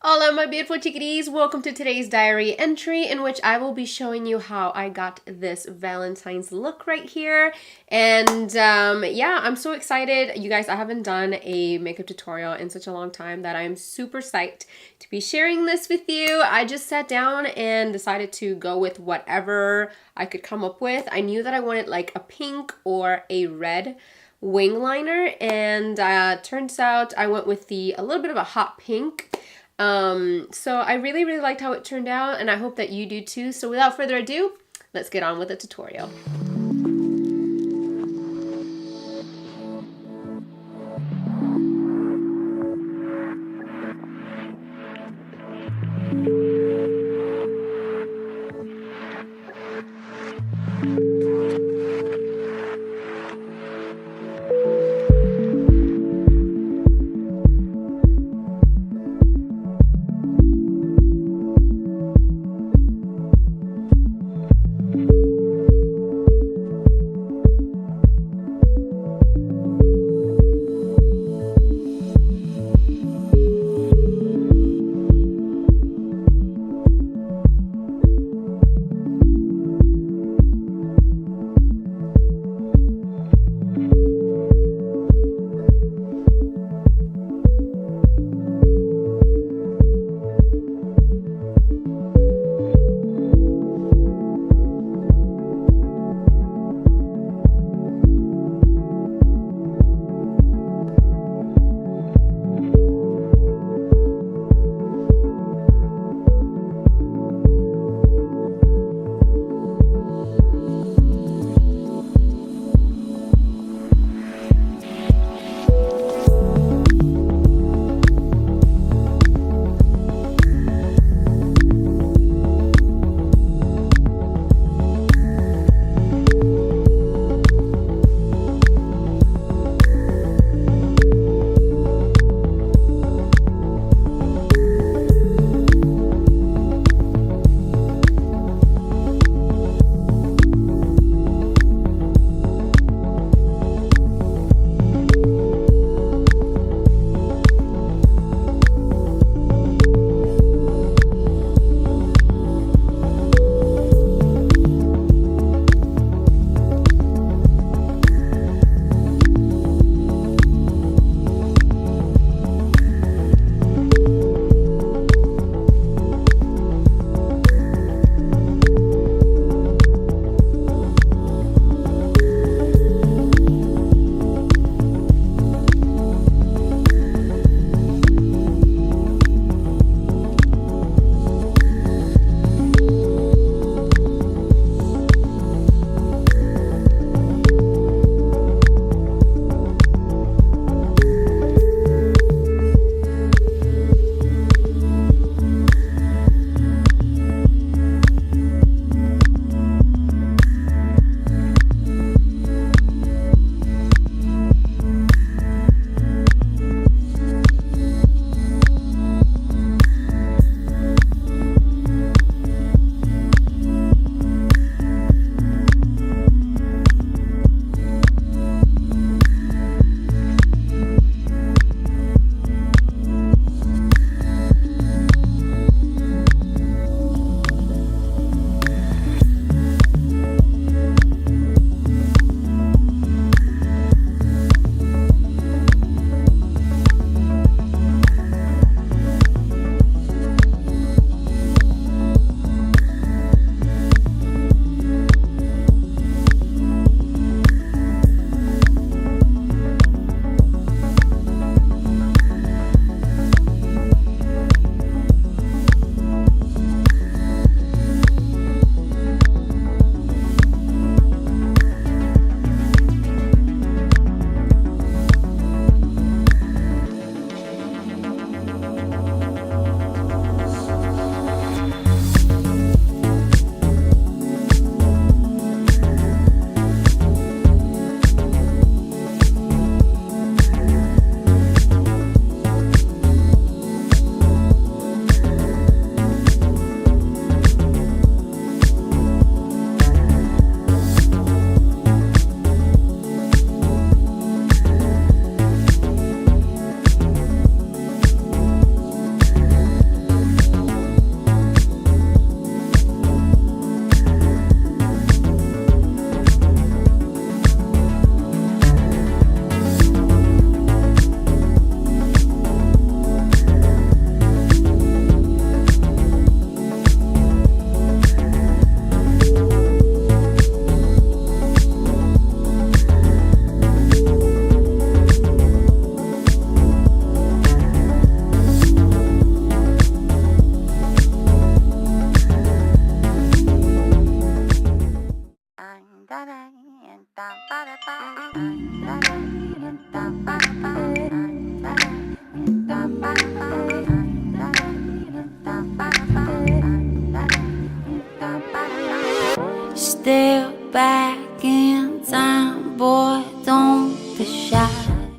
Hola my beautiful chickadees, welcome to today's diary entry in which I will be showing you how I got this Valentine's look right here. And yeah, I'm so excited. You guys, I haven't done a makeup tutorial in such a long time that I'm super psyched to be sharing this with you. I just sat down and decided to go with whatever I could come up with. I knew that I wanted like a pink or a red wing liner, and turns out I went with a little bit of a hot pink. So I really liked how it turned out, and I hope that you do too. So without further ado, let's get on with the tutorial.